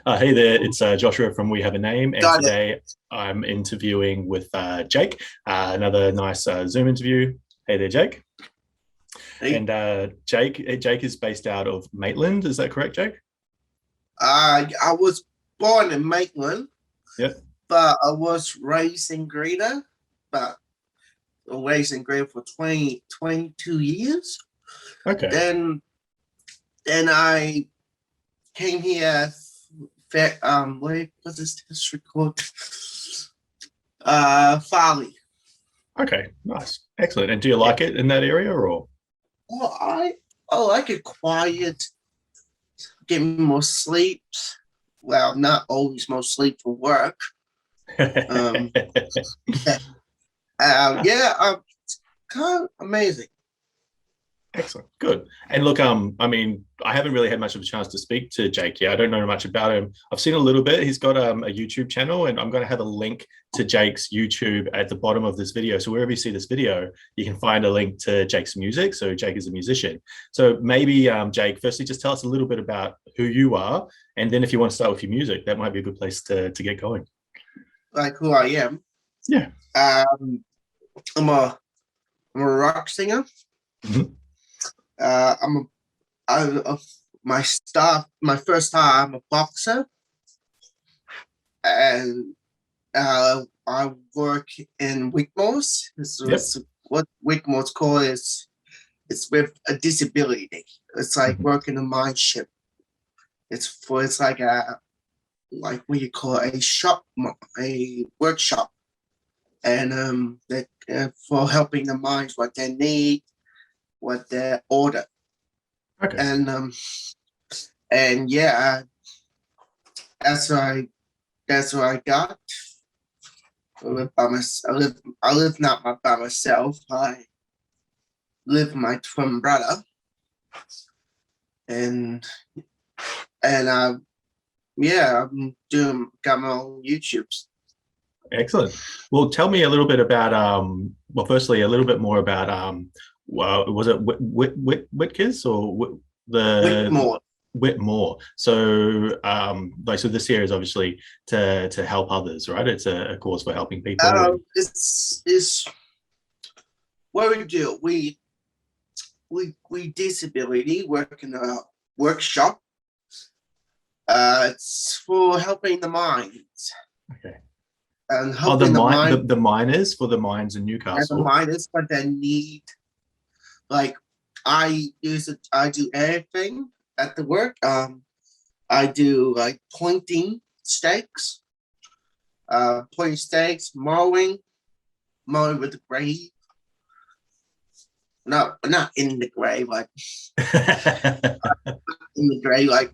Hey there, it's Joshua from We Have a Name, and Got it. today I'm interviewing with Jake, another nice Zoom interview. Hey there, Jake. Hey, And Jake is based out of Maitland. Is that correct, Jake? I was born in Maitland, Yep. but I was raised in Greta, but raised in Greta for 22 years. Okay. Then then I came here, wait, what is this record? Farley. Okay. Nice. Excellent. And do you Yeah. like it in that area, or? Well, I like it quiet, getting more sleep. Well, not always more sleep for work. Um, yeah, kind of amazing. Excellent. Good. And look, I mean, I haven't really had much of a chance to speak to Jake yet. I don't know much about him. I've seen a little bit. He's got a YouTube channel, and I'm going to have a link to Jake's YouTube at the bottom of this video. So wherever you see this video, you can find a link to Jake's music. So Jake is a musician. So maybe, Jake, firstly, just tell us a little bit about who you are, and then if you want to start with your music, that might be a good place to get going. Like who I am. Yeah. Um, I'm a I'm a rock singer. Mhm. I'm a, my start my first time I'm a boxer, and I work in Wigmore's. This Yep. is what Wigmore's call is. It's with a disability. It's like Mhm. working a mind ship. It's like a like what you call a workshop, and that for helping the minds what they need, what they order, Okay. and yeah, that's what I that's what I got. I live by myself. I live not by myself. I live with my twin brother, and and yeah, I'm doing got my own YouTube's. Excellent. Well, tell me a little bit about well, firstly, a little bit more about well, was it Whitkiss or the Wigmore. Whitmore? So like so this here is obviously to help others, right? It's a cause for helping people and It's what we do. We disability work in a workshop. It's for helping the minds okay. and Oh, helping the mind the miners for the mines in and the Newcastle. minds, but they need like I do everything at the work. I do like pointing stakes, mowing with the grave. No, not in the grave, like in the grave, like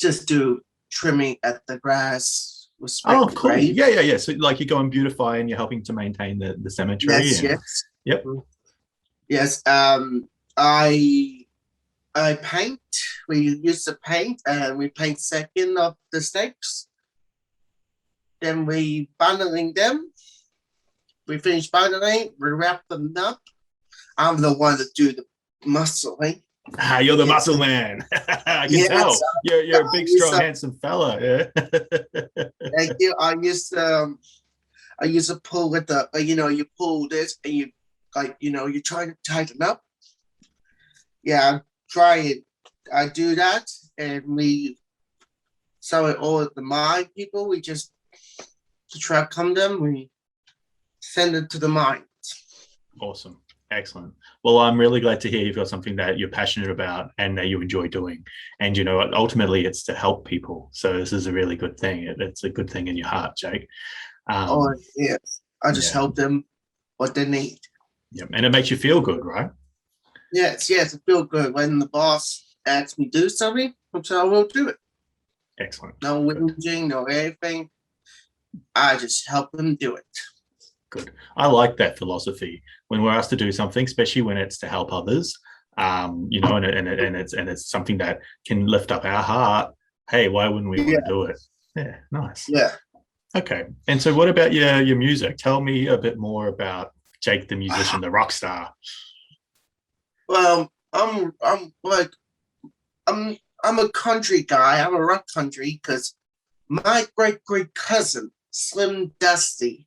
just do trimming at the grass, respect Oh, the cool. grave. Yeah, yeah, yeah. So like you go and beautify and you're helping to maintain the cemetery Yes, and yes, yep. yes. I paint. We use the paint, and we paint second of the stakes. Then we bundling them. We finish bundling. We wrap them up. I'm the one that do the muscling. Ah, you're the Yes, muscle man. I can yes. tell. You're a big, strong, handsome fella. Yeah. Thank you. I used to pull with the you pull this and you like you're trying to tighten up. Yeah, try it. I do that, and we sell it all at the mine people. We just to try to come them. We send it to the mine. Awesome. Excellent. Well, I'm really glad to hear you've got something that you're passionate about and that you enjoy doing. And, you know, ultimately it's to help people. So this is a really good thing. It's a good thing in your heart, Jake. Oh Um, yes, I just yeah. help them what they need. Yeah. And it makes you feel good, right? Yes, yes, I feel good when the boss asks me to do something. So I will do it. Excellent. No Good. whinging, no anything. I just help them do it. Good. I like that philosophy when we're asked to do something, especially when it's to help others. You know, and it's something that can lift up our heart. Hey, why wouldn't we want Yeah, to do it? Yeah, nice. yeah. Okay. And so, what about your music? Tell me a bit more about Jake, the musician, the rock star. Well, I'm like I'm I'm a country guy. I'm a rock country because my great cousin, Slim Dusty.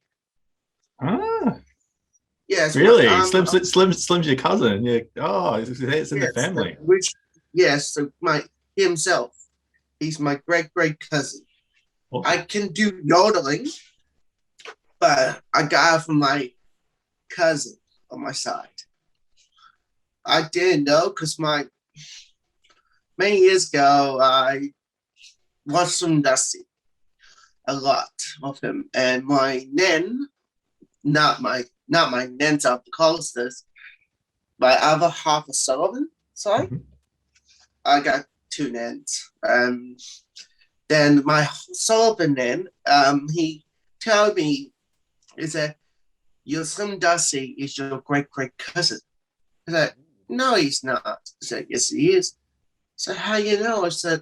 Ah, Yes, really? Slim's your cousin. Yeah. Oh, it's in the yes, family. which yes, so my himself. He's my great cousin. I Awesome. can do yodeling, but I got it from my cousin on my side. I didn't know because my many years ago I watched some Dusty a lot of him, and my nen, not my nan's up the calls this, my other half of Sullivan side, Mhm. I got two nens. Then my Sullivan nen, he told me, he said, your Slim Dusty is your great cousin. I said, no, he's not. I said, yes, he is. I said, how you know? I said,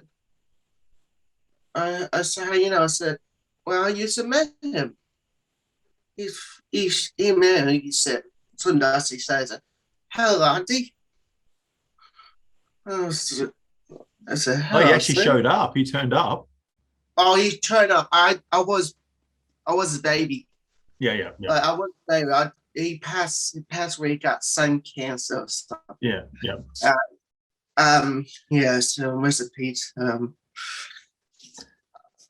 how you know? I said, well, I used to met him. He met him. He said, Slim Dusty says, hello, Auntie. I said, Oh, he hello, actually Slim. showed up. He turned up. Oh, he turned up. I was a baby. Yeah, yeah, yeah, I was a baby. He passed away. He got some cancer stuff. yeah, yeah. Uh, yeah. So rest in peace.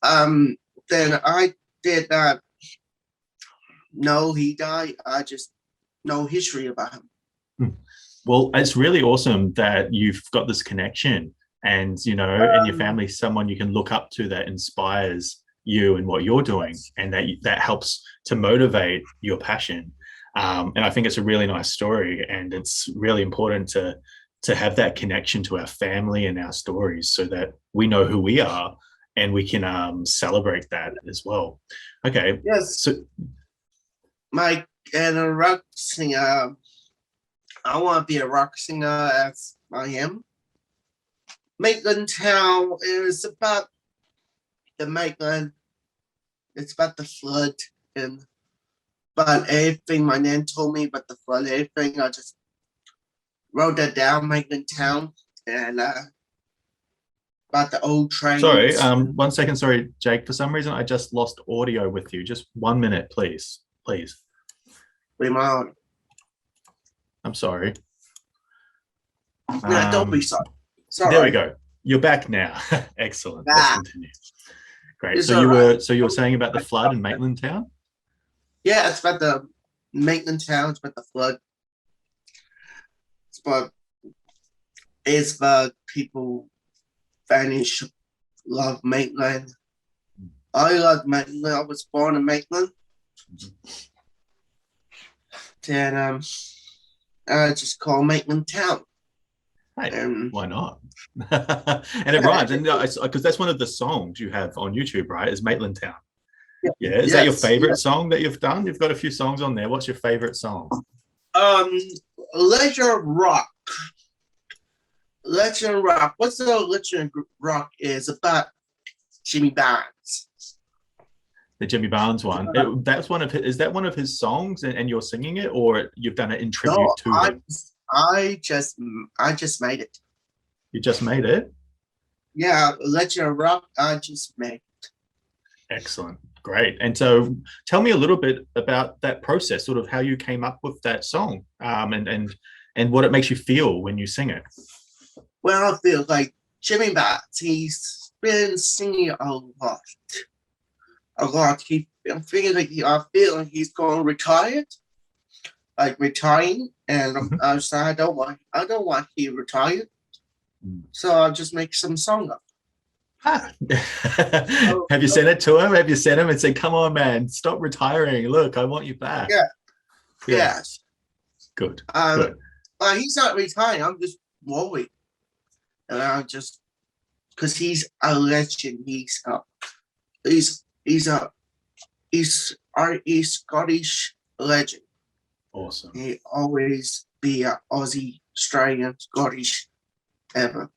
Um, then I did not know he died. I just know history about him. Hmm. Well, it's really awesome that you've got this connection and, in your Um, family, someone you can look up to that inspires you and what you're doing, and that helps to motivate your passion. And I think it's a really nice story, and it's really important to have that connection to our family and our stories so that we know who we are and we can celebrate that as well. Okay, yes, so my and a rock singer. I want to be a rock singer as I am. Maitland Town is about the Maitland. It's about the flood and but everything my nan told me about the flood, everything I just wrote that down. Maitland Town and about the old sorry, trains. And, 1 second. Sorry, Jake. For some reason, I just lost audio with you. Just 1 minute, please. Please. Remind. I'm sorry. Nah, don't be Um, sorry. there we Sorry. go. You're back now. Excellent. Let's Ah, continue. Great. it's So all you right. were so you were saying about the flood in Maitland Town? Yeah, it's about the Maitland Town. It's about the flood. It's about people vanish. Love Maitland. I love Maitland. I was born in Maitland. And I just call Maitland Town. Hey, And why not? And it yeah, rhymes, and because that's one of the songs you have on YouTube, right? Is Maitland Town? yeah, Yeah. Is that your yes, favorite yes. song that you've done? You've got a few songs on there. What's your favorite song? Um, Legend Rock. Legend Rock. What's the Legend Rock is about Jimmy Barnes. The Jimmy Barnes one. That's one of his, is that one of his songs, and you're singing it, or you've done it in No, tribute to him? I just made it. You just made it. Yeah, Legend Rock. I just made. Excellent. Great. And so tell me a little bit about that process, sort of how you came up with that song, and what it makes you feel when you sing it. Well, I feel like Jimmy Barnes. He's been singing a lot, a lot. I feel like he's going to retire, like retiring, and Mhm. I don't want he retired. So I'll just make some song up. Ah. Oh, Have you oh, sent it to him? Have you sent him and said, "Come on, man, stop retiring. Look, I want you back." yeah, Yeah. yes. Good. Um, Good. he's not retiring. I'm just worried, and I just because he's a legend. He's a he's Scottish legend. Awesome. He always be a Aussie, Australian, Scottish ever.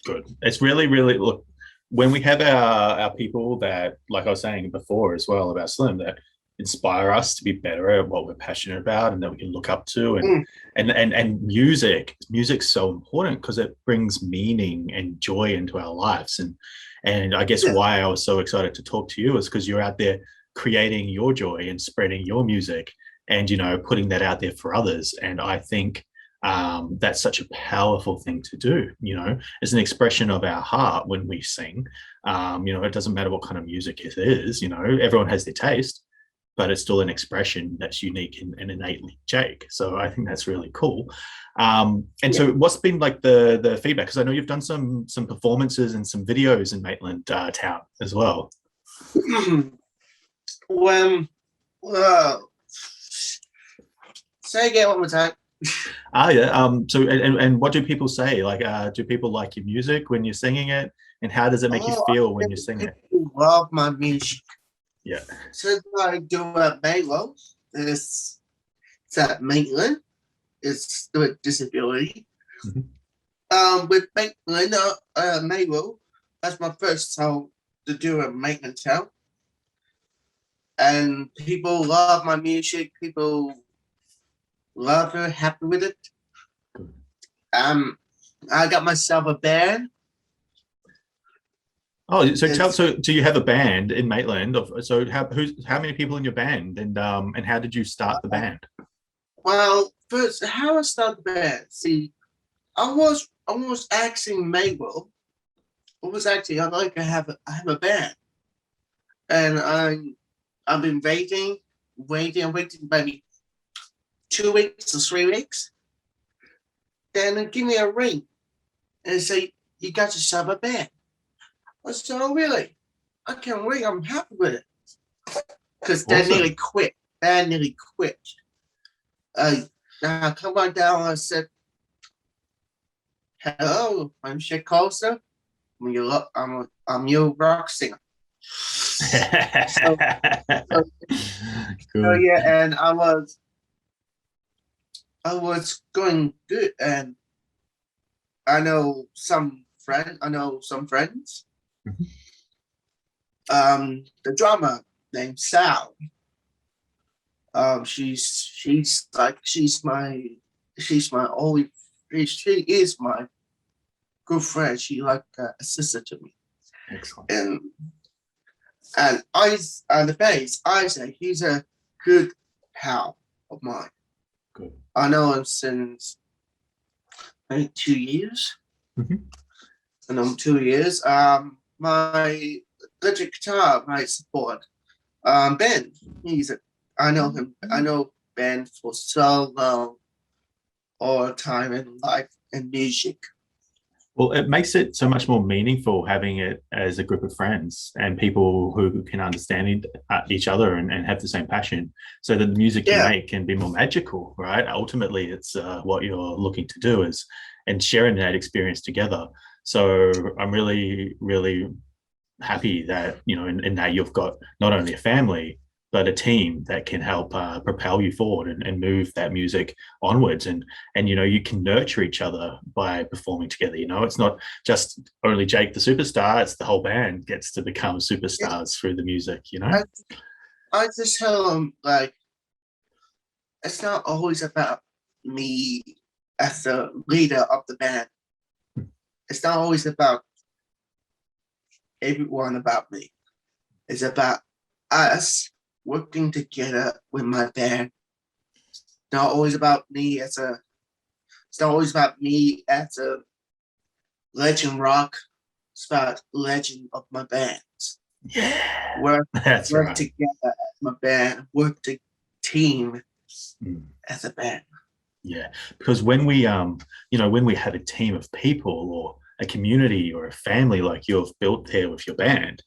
Good. It's really, really look when we have our people that, like I was saying before as well about Slim, that inspire us to be better at what we're passionate about and that we can look up to. And Mm, and music's so important because it brings meaning and joy into our lives. And I guess yeah, why I was so excited to talk to you is because you're out there creating your joy and spreading your music and putting that out there for others. And I think that's such a powerful thing to do. It's an expression of our heart when we sing. It doesn't matter what kind of music it is. Everyone has their taste, but it's still an expression that's unique and innately Jake. So I think that's really cool. And yeah. so, what's been like the feedback? Because I know you've done some performances and some videos in Maitland town as well. When, uh, say again one more time. Yeah. So, and what do people say? Like, do people like your music when you're singing it? And how does it make you Oh, feel I when you think sing it? people love my music. Yeah. Since I do a Maitland, it's at Maitland. It's with disability. Mhm. With Maitland, Maitland, that's my first song to do a Maitland town. And people love my music. People love it, happy with it. Um, I got myself a band. Oh, so It's so do you have a band in Maitland? So how many people in your band, and how did you start the band? well, first how I started the band. See, I was asking Mabel. I was actually I'd like to I have a band, and I've been waiting maybe 2 weeks or 3 weeks. Then they give me a ring and say you got yourself a band. I said, oh really? I can ring. I'm happy with it because they nearly Awesome. quit. They nearly quit. Uh, now come on down. I said, hello, I'm Shea Costa. I'm your rock singer. So, so, so Cool. yeah, and I was going good, and I know some friends. The drummer named Sal. She's my only she is my good friend. She like a sister to me, Excellent. and the bass Isaac. He's a good pal of mine. Good. I know him since I think 2 years. Mhm. And I'm 2 years. My electric guitar, my support, Ben. He's a, I know him. I know Ben for so long, all the time in life and music. Well, it makes it so much more meaningful having it as a group of friends and people who can understand each other and have the same passion, so that the music you Yeah, make can be more magical, right? Ultimately, it's what you're looking to do is and sharing that experience together. So I'm really, really happy that in that you've got not only a family but a team that can help propel you forward and move that music onwards, and you can nurture each other by performing together. It's not just only Jake the superstar, it's the whole band gets to become yeah. superstars through the music. I, I just tell him like it's not always about me as the leader of the band. It's not always about everyone about me. It's about us working together with my band. Not always about me as a. It's not always about me as a legend rock. It's about legend of my bands. Yeah, Work that's work right. together as my band. Work the team Mm. as a band. Yeah, because when we have a team of people or a community or a family like you've built there with your band,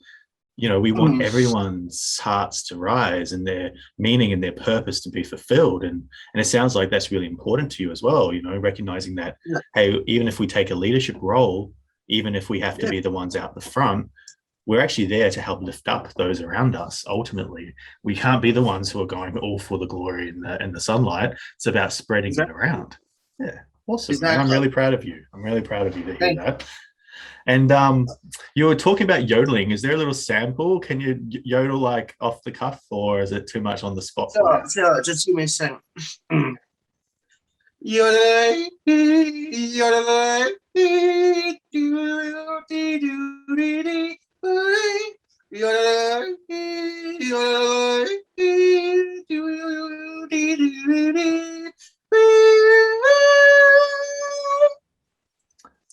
we want Mm. everyone's hearts to rise and their meaning and their purpose to be fulfilled. And it sounds like that's really important to you as well, recognizing that, Yeah, hey, even if we take a leadership role, even if we have to yeah, be the ones out the front, we're actually there to help lift up those around us. Ultimately, we can't be the ones who are going all for the glory and the sunlight. It's about spreading it exactly. around. Yeah, awesome, man. I'm Exactly. really proud of you. I'm really proud of you to hear Thank that. And you were talking about yodeling. Is there a little sample? Can you yodel like off the cuff, or is it too much on the spot for you? So, just give me a second. Yodelay, yodelay, doo-doo-dee-doo-dee-dee, yodelay, yodelay, doo-doo-dee-doo-dee-dee.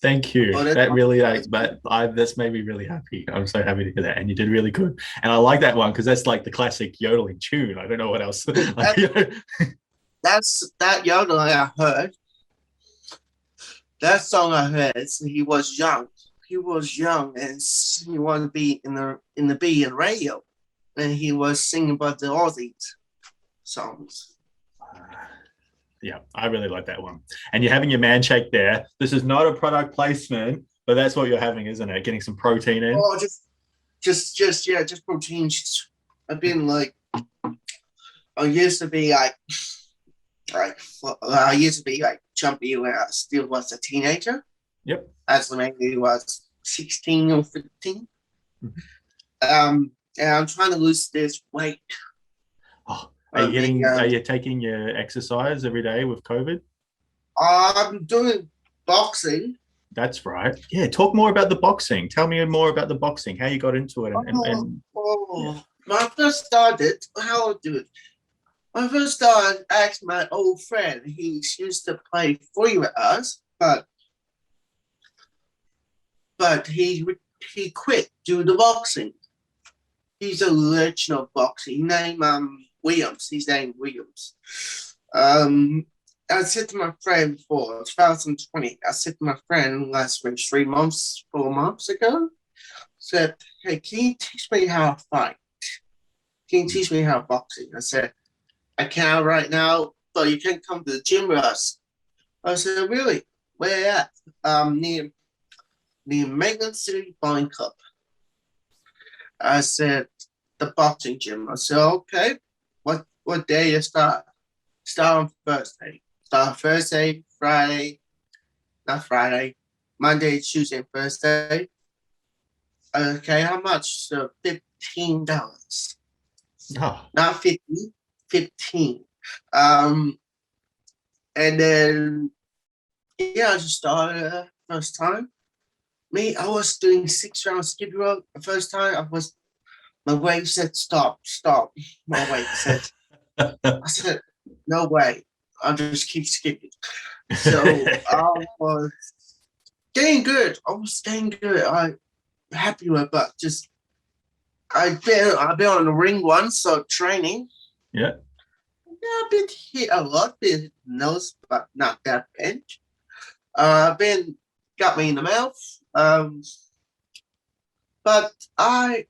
Thank you. Oh, that's That really like, that's but I that's made me really happy. I'm so happy to hear that, and you did really good. And I like that one because that's like the classic yodeling tune. I don't know what else. Like, that's that yodel I heard. That song I heard. He was young. He was young, and he wanted to be in the B and radio, and he was singing about the Aussies songs. yeah, I really like that one. And you're having your man shake there. This is not a product placement, but that's what you're having, isn't it? Getting some protein in. Oh, just protein. I've been like, I used to be like I used to be like jumpy when I still was a teenager. Yep. As maybe was 16 or 15. Mhm. And I'm trying to lose this weight. Oh, I mean, are you taking your exercise every day with COVID? I'm doing boxing. That's right. Yeah, talk more about the boxing. Tell me more about the boxing, how you got into it Oh, and yeah. when I first started, how I do it. When I first started, I asked my old friend. He used to play footy with us, but he quit doing the boxing. He's a legend of boxing. He named Williams. His name Williams. Um, I said to my friend for 2020. I said to my friend last week, 3 months, 4 months ago. Said, "Hey, can you teach me how to fight? Can you teach me how to boxing?" I said, "I can't right now, but you can come to the gym with us." I said, "Really? Where at?" Near Maitland City Bowling Club. I said, "The boxing gym." I said, "Okay. What day you start?" Start on Thursday. Start on Thursday, Friday, not Friday, Monday, Tuesday, and Thursday. Okay, how much? So $15. Oh, Not 50, 15. Um, and then yeah, I just started first time. Me, I was doing 6 rounds skip rope. The first time I was my weight said stop, stop. My weight said I said, no way. I'll just keep skipping. So I was getting good. I was getting good. I'm happy with it, but just I've been on the ring once, so training. yeah. Yeah, I've been hit a lot, been nose, but not that bad. Been got me in the mouth. But I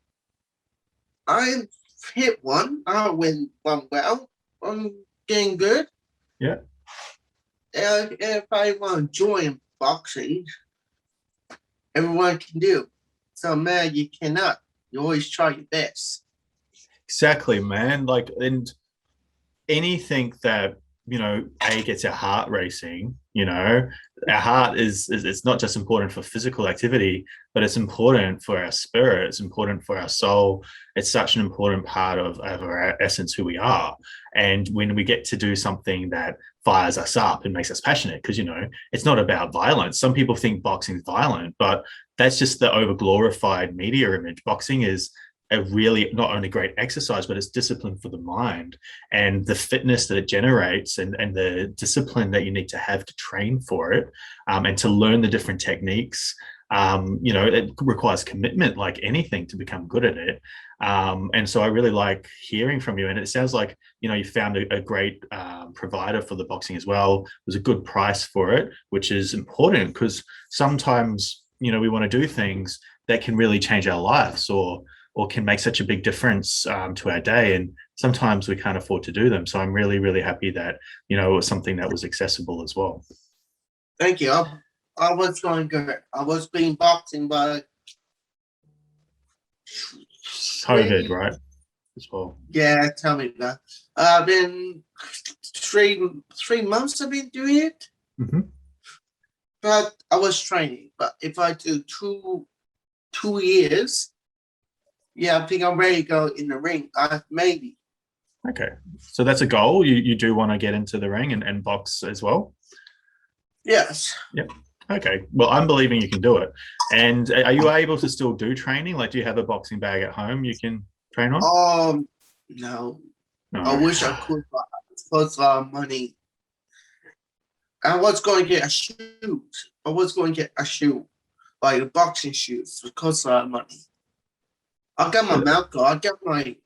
hit one. I win one well. I'm getting good. Yeah. If I want to join boxing, everyone can do. So man, you cannot. You always try your best. Exactly, man. Like, and anything that a gets our heart racing. Our heart is it's not just important for physical activity, but it's important for our spirit, it's important for our soul. It's such an important part of our essence, who we are. And when we get to do something that fires us up and makes us passionate, because it's not about violence. Some people think boxing is violent, but that's just the over glorified media image. Boxing is a really not only great exercise, but it's discipline for the mind, and the fitness that it generates, and the discipline that you need to have to train for it, and to learn the different techniques. It requires commitment like anything to become good at it. And so I really like hearing from you, and it sounds like you found a great provider for the boxing as well. It was a good price for it, which is important, because sometimes we want to do things that can really change our lives, or can make such a big difference to our day. And sometimes we can't afford to do them. So I'm really, really happy that, it was something that was accessible as well. Thank you. I was going good. I was being boxing by COVID, three. right? As well. Yeah, tell me that. I've been 3 months. I've been doing it. Mm-hmm. but I was training. But if I do 2 years, yeah, I think I'm ready to go in the ring. Maybe. Okay. So that's a goal. You do want to get into the ring and box as well? Yes. Yep. Okay. Well, I'm believing you can do it. And are you able to still do training? Like, do you have a boxing bag at home you can train on? No. I No. wish I could, but it costs a lot of money. I was going to get a shoe. I was going to get a shoe, like a boxing shoes. It costs a lot of money. I got my mouth guard. I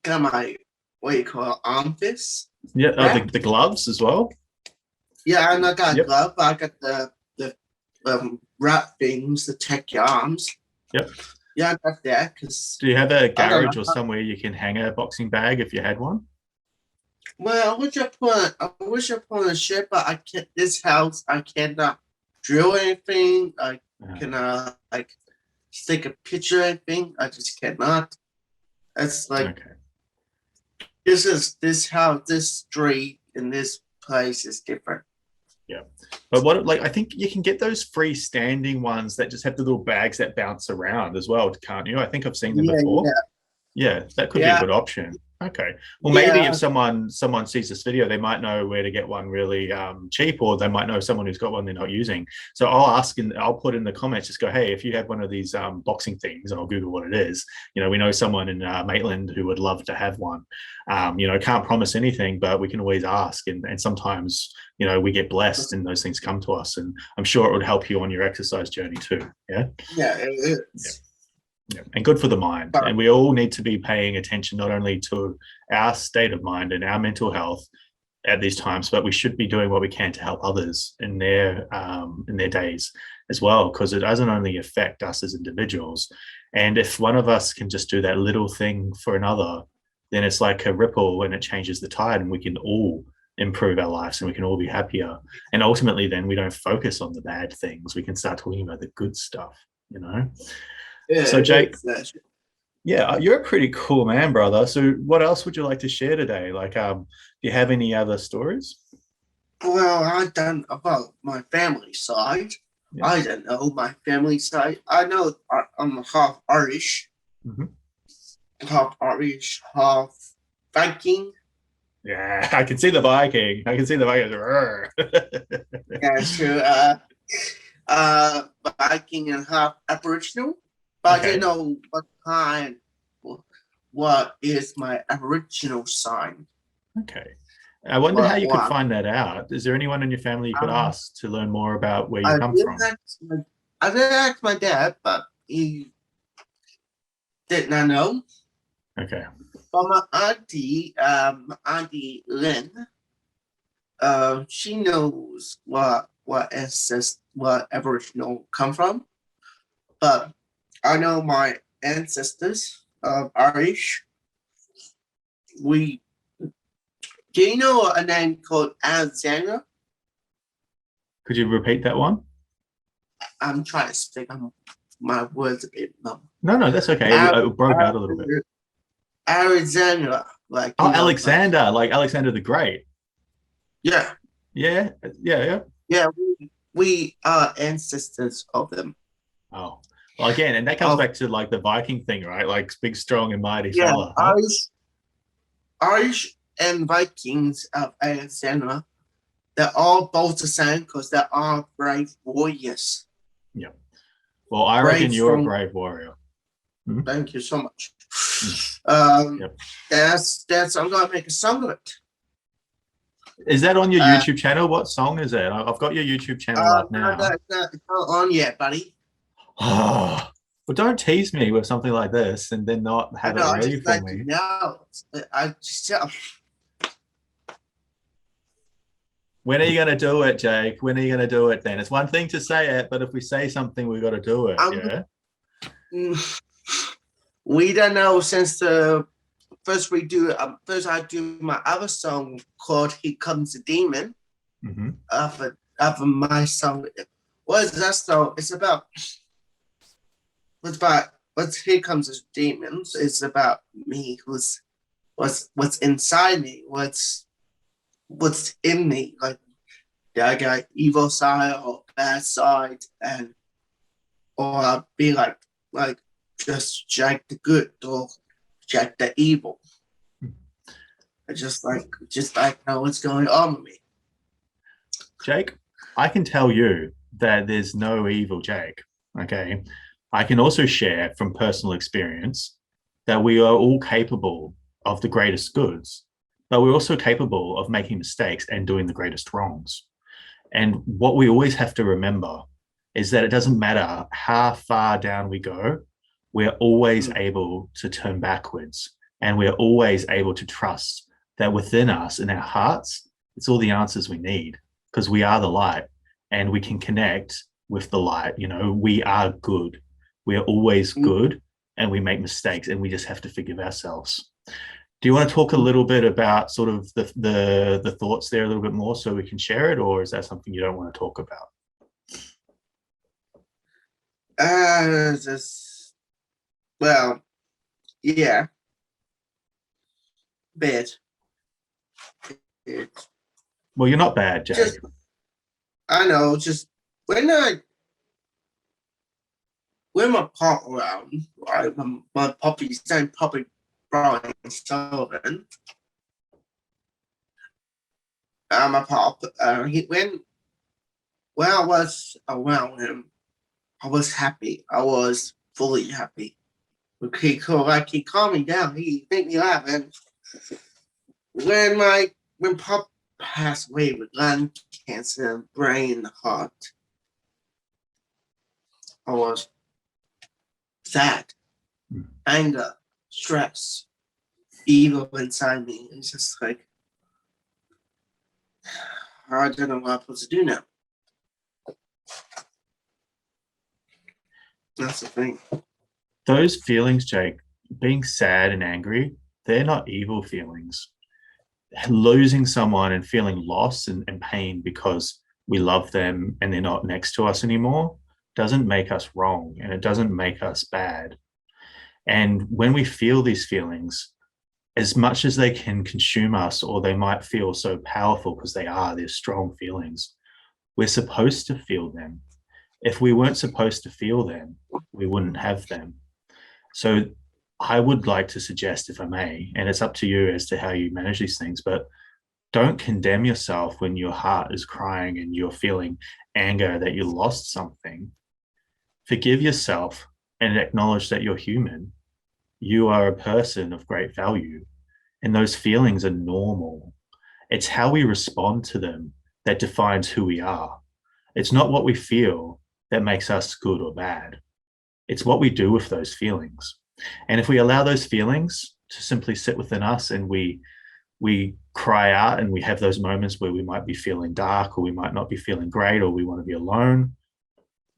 got my what do you call it, arm fist Yeah. Oh, wrap. the gloves as well. Yeah, and I got a Yep. glove. But I got the wrap things to protect your arms. Yep. Yeah, I got that because Do you have a I don't garage or know. somewhere you can hang a boxing bag if you had one? Well, I wish I put on a ship, but I can't. This house, I cannot drill anything. I cannot like take a picture or anything. I just cannot. It's like Okay. this house, this street, and this place is different. Yeah. But what, like, I think you can get those freestanding ones that just have the little bags that bounce around as well, can't you? I think I've seen them Yeah, before. yeah, Yeah, that could be a yeah, good option. Okay. Well, maybe if yeah. someone sees this video, they might know where to get one really cheap, or they might know someone who's got one they're not using. So I'll ask and I'll put in the comments, just go, hey, if you have one of these boxing things, and I'll Google what it is. We know someone in Maitland who would love to have one. Can't promise anything, but we can always ask. And sometimes, we get blessed and those things come to us. And I'm sure it would help you on your exercise journey too. Yeah. Yeah, it Yeah. is. Yeah. And good for the mind. But And we all need to be paying attention not only to our state of mind and our mental health at these times, but we should be doing what we can to help others in their days as well, because it doesn't only affect us as individuals. And if one of us can just do that little thing for another, then it's like a ripple and it changes the tide, and we can all improve our lives and we can all be happier. And ultimately, then we don't focus on the bad things. We can start talking about the good stuff. yeah, So, it Jake, is. That's yeah, you're a pretty cool man, brother. So what else would you like to share today? Like, do you have any other stories? Well, I done about my family side. Yeah. I don't know my family side. I know I'm half Irish, Mhm. half Viking. Yeah, I can see the Viking. I can see the Viking. Yeah, true. Viking and half Aboriginal. But I didn't Okay. know what is my Aboriginal sign. Okay. I wonder how But you could what find that out. Is there anyone in your family you could um, ask to learn more about where you I come did from? I did ask my dad, but he did not know. Okay. But my auntie Lynn, she knows what Aboriginal come from. But I know my ancestors Irish. We Do you know a name called Alexander? Could you repeat that one? I'm trying to speak my words a bit. No, No, no, that's okay. It broke out a little bit. Alexander, like Oh, Alexander, like Alexander the Great. yeah, Yeah, yeah, yeah. yeah. We are ancestors of them. Oh, well, again, and that comes Of back to like the Viking thing, right? Like big, strong, and mighty yeah, fella, huh? Irish and Vikings of Alexander. They're all both the same because they are brave warriors. Yeah. Well, I reckon Brave, you're a strong. brave warrior. Hmm. Thank you so much. Mm. Um, Yep. that's. I'm gonna make a song of it. Is that on your Uh, YouTube channel? What song is it? I've got your YouTube channel up no, now. it's not on yet, buddy. Oh, well, don't tease me with something like this and then not I have it know. I ready just for let you me. know. I just When are you going to do it, Jake? When are you going to do it then? It's one thing to say it, but if we say something, we've got to do it. I'm. Yeah. We don't know since the first we do. First, I do my other song called "Here Comes the Demon." Mm-hmm. Of my song. What is that song? It's about. What's about? What's Here Comes the Demons? It's about me. What's inside me? What's in me? Like that I got evil side or bad side, and or I'll be like just Jack the good or Jack the evil. I just know what's going on with me. Jake, I can tell you that there's no evil Jake. Okay. I can also share from personal experience that we are all capable of the greatest goods, but we're also capable of making mistakes and doing the greatest wrongs. And what we always have to remember is that it doesn't matter how far down we go, we're always able to turn backwards. And we're always able to trust that within us, in our hearts, it's all the answers we need because we are the light and we can connect with the light. You know, we are good. We are always good and we make mistakes and we just have to forgive ourselves. Do you want to talk a little bit about sort of the thoughts there a little bit more so we can share it, or is that something you don't want to talk about? Just well, yeah, bad. It's Well, you're not bad, Jake. just I know, just when I when my pop around, right, when my puppy's name Puppy Brian Sullivan, my pop, he when I was around him, I was happy. I was fully happy. He calmed me down. He made me laugh. And when Pop passed away with lung cancer, brain, heart, I was sad, anger, stress, evil inside me. It's just like I don't know what I'm supposed to do now. That's the thing. Those feelings, Jake, being sad and angry, they're not evil feelings. Losing someone and feeling loss and pain because we love them and they're not next to us anymore doesn't make us wrong and it doesn't make us bad. And when we feel these feelings, as much as they can consume us or they might feel so powerful because they're strong feelings, we're supposed to feel them. If we weren't supposed to feel them, we wouldn't have them. So I would like to suggest, if I may, and it's up to you as to how you manage these things, but don't condemn yourself when your heart is crying and you're feeling anger that you lost something. Forgive yourself and acknowledge that you're human. You are a person of great value, and those feelings are normal. It's how we respond to them that defines who we are. It's not what we feel that makes us good or bad. It's what we do with those feelings. And if we allow those feelings to simply sit within us and we cry out and we have those moments where we might be feeling dark or we might not be feeling great or we want to be alone,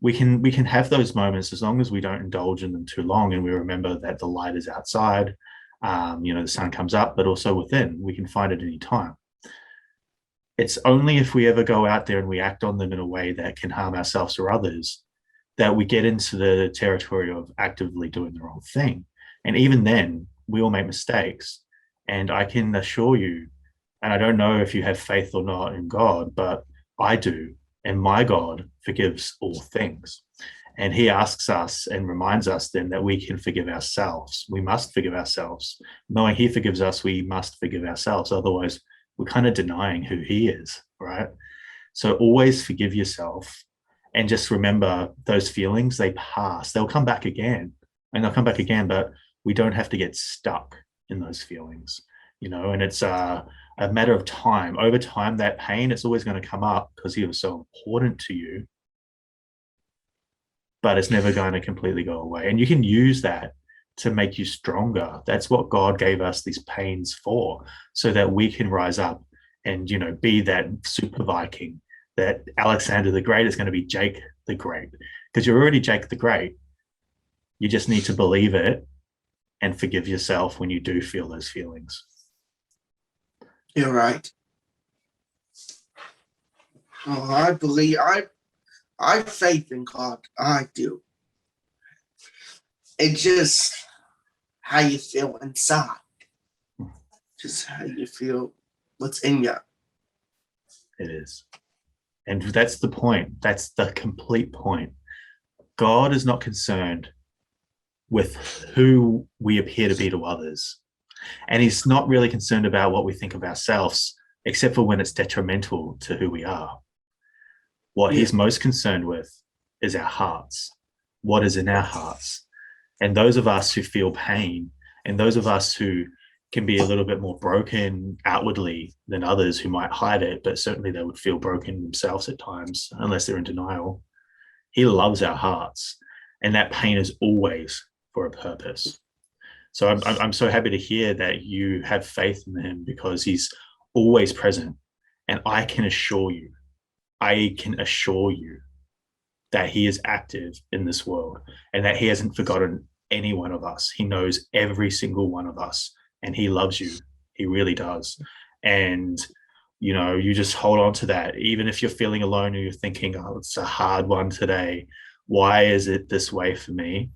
we can have those moments as long as we don't indulge in them too long and we remember that the light is outside. The sun comes up, but also within. We can find it any time. It's only if we ever go out there and we act on them in a way that can harm ourselves or others that we get into the territory of actively doing the wrong thing. And even then, we all make mistakes. And I can assure you, and I don't know if you have faith or not in God, but I do. And my God forgives all things. And he asks us and reminds us then that we can forgive ourselves. We must forgive ourselves. Knowing he forgives us, we must forgive ourselves. Otherwise, we're kind of denying who he is, right? So always forgive yourself and just remember those feelings, they pass. They'll come back again and they'll come back again, but we don't have to get stuck in those feelings, and it's a matter of time. Over time, that pain, it's always going to come up because he was so important to you, but it's never going to completely go away. And you can use that to make you stronger. That's what God gave us these pains for, so that we can rise up and, be that super Viking, that Alexander the Great is going to be Jake the Great, because you're already Jake the Great. You just need to believe it and forgive yourself when you do feel those feelings. You're right. Oh, I believe I faith in God. I do. It's just how you feel inside. Just how you feel what's in you. It is. And that's the point. That's the complete point. God is not concerned with who we appear to be to others. And he's not really concerned about what we think of ourselves, except for when it's detrimental to who we are. What Yeah. he's most concerned with is our hearts, what is in our hearts. And those of us who feel pain, and those of us who can be a little bit more broken outwardly than others who might hide it, but certainly they would feel broken themselves at times, unless they're in denial. He loves our hearts, and that pain is always for a purpose. So I'm so happy to hear that you have faith in him, because he's always present. And I can assure you that he is active in this world, and that he hasn't forgotten any one of us. He knows every single one of us, and he loves you. He really does. And you just hold on to that. Even if you're feeling alone, or you're thinking, oh, it's a hard one today, why is it this way for me?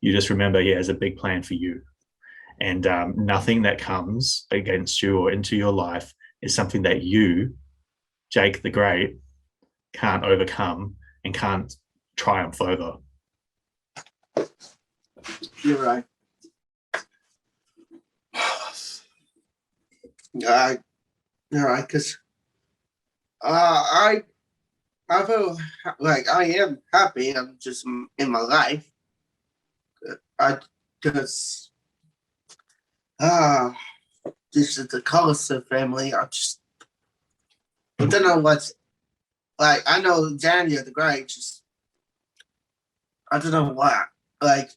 You just remember he has a big plan for you. And nothing that comes against you or into your life is something that you, Jake the Great, can't overcome and can't triumph over. You're right. I, you're right, because I feel like I am happy. I'm just in my life. I just this is the Collison family. I don't know what's like. I know Daniel the Great. Just I don't know what like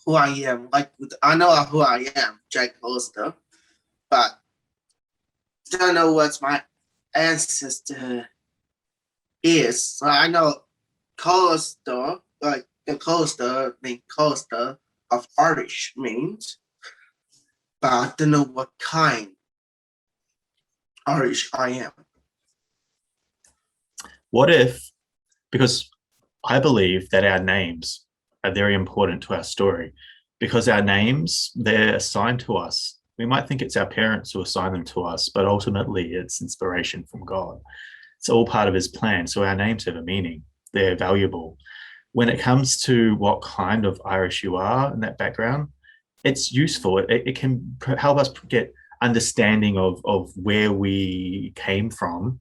who I am. Like I know who I am, Jake Hollister, but I don't know what my ancestor is. So I know Hollister, like the Hollister, mean Hollister of Irish means, but I don't know what kind Irish I am. What if, because I believe that our names are very important to our story, because our names, they're assigned to us. We might think it's our parents who assign them to us, but ultimately it's inspiration from God. It's all part of his plan. So our names have a meaning. They're valuable. When it comes to what kind of Irish you are and that background, it's useful. It can help us get understanding of where we came from,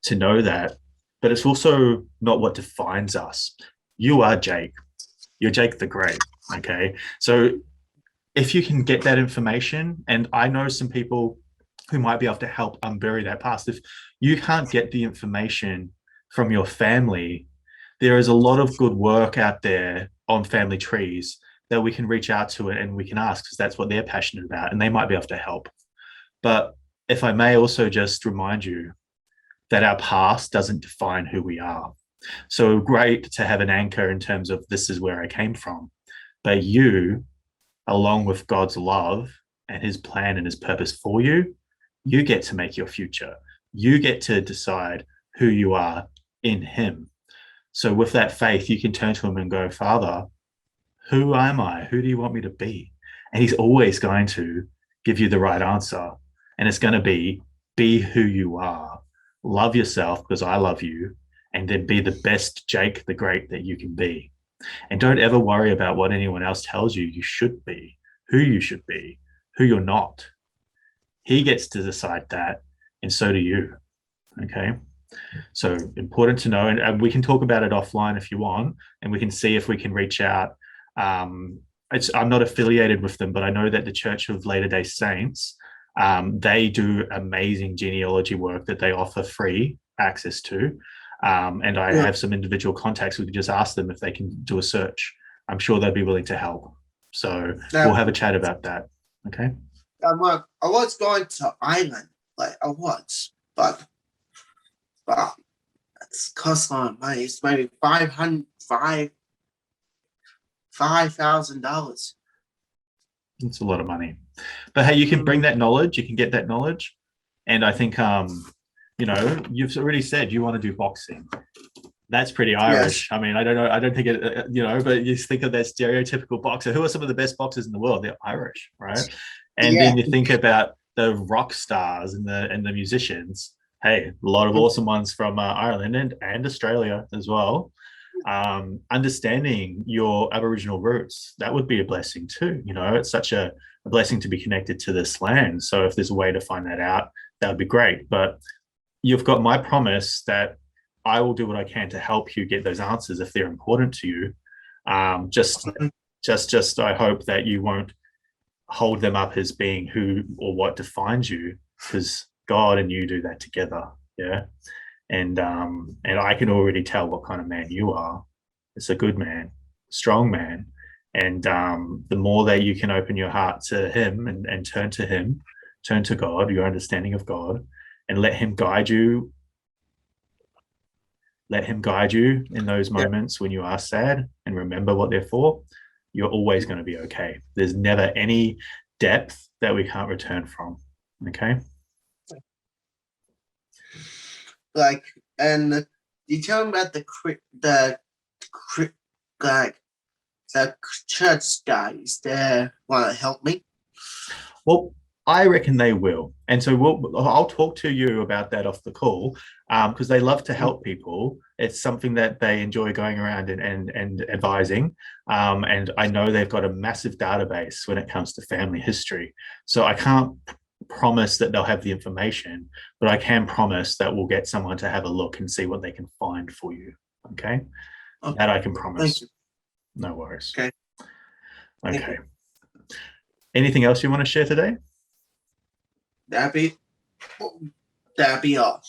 to know that. But it's also not what defines us. You are Jake. You're Jake the Great. Okay. So if you can get that information, and I know some people who might be able to help unbury that past. If you can't get the information from your family, there is a lot of good work out there on family trees that we can reach out to and we can ask, because that's what they're passionate about, and they might be able to help. But if I may also just remind you that our past doesn't define who we are. So great to have an anchor in terms of this is where I came from. But you, along with God's love and his plan and his purpose for you, you get to make your future. You get to decide who you are in him. So with that faith, you can turn to him and go, Father, who am I? Who do you want me to be? And he's always going to give you the right answer. And it's going to be who you are. Love yourself because I love you. And then be the best Jake the Great that you can be. And don't ever worry about what anyone else tells you should be, who you should be, who you're not. He gets to decide that, and so do you. Okay. So important to know. And we can talk about it offline if you want, and we can see if we can reach out. I'm not affiliated with them, but I know that the Church of Latter-day Saints, they do amazing genealogy work that they offer free access to. And I have some individual contacts. We can just ask them if they can do a search. I'm sure they'd be willing to help. So we'll have a chat about that. Okay. I was going to Ireland, like I was, but it's cost a lot of money. It's maybe $5,000. It's a lot of money. But hey, you can bring that knowledge, you can get that knowledge. And I think you've already said you want to do boxing. That's pretty Irish. Yes. I mean, I don't know. I don't think it, but you think of that stereotypical boxer. Who are some of the best boxers in the world? They're Irish, right? And then you think about the rock stars and the musicians. Hey, a lot of awesome ones from Ireland and Australia as well. Understanding your Aboriginal roots, that would be a blessing too. You know, it's such a blessing to be connected to this land. So if there's a way to find that out, that would be great. But you've got my promise that I will do what I can to help you get those answers if they're important to you. Um, just, just, I hope that you won't hold them up as being who or what defines you, because God and you do that together. Yeah. And I can already tell what kind of man you are. It's a good man, strong man. And the more that you can open your heart to him and turn to him, turn to God, your understanding of God, and let him guide you in those Yeah. moments when you are sad, and remember what they're for. You're always going to be okay. There's never any depth that we can't return from. Okay. Like, and you tell me about cri- like the church guys there want to help me. Well, I reckon they will. And so I'll talk to you about that off the call, because they love to help people. It's something that they enjoy going around and advising. And I know they've got a massive database when it comes to family history. So I can't promise that they'll have the information, but I can promise that we'll get someone to have a look and see what they can find for you. Okay. Okay, That I can thank promise. you. No worries. Okay, thank Okay. you. Anything else you want to share today? That'd be that'd be all.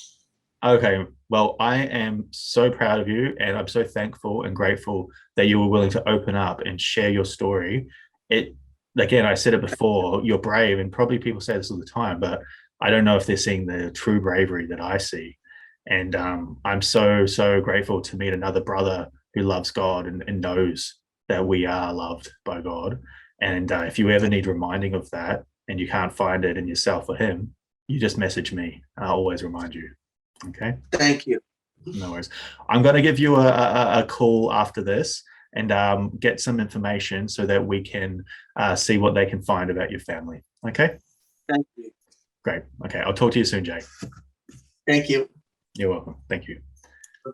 Okay, well, I am so proud of you, and I'm so thankful and grateful that you were willing to open up and share your story. It, again, I said it before, you're brave, and probably people say this all the time, but I don't know if they're seeing the true bravery that I see. And I'm so grateful to meet another brother who loves God and knows that we are loved by God. And if you ever need reminding of that and you can't find it in yourself or him, you just message me. I'll always remind you. Okay, Thank you. no worries. I'm going to give you a call after this and get some information so that we can see what they can find about your family. Okay, Thank you. great. Okay, I'll talk to you soon, Jay. Thank you. You're welcome. Thank you.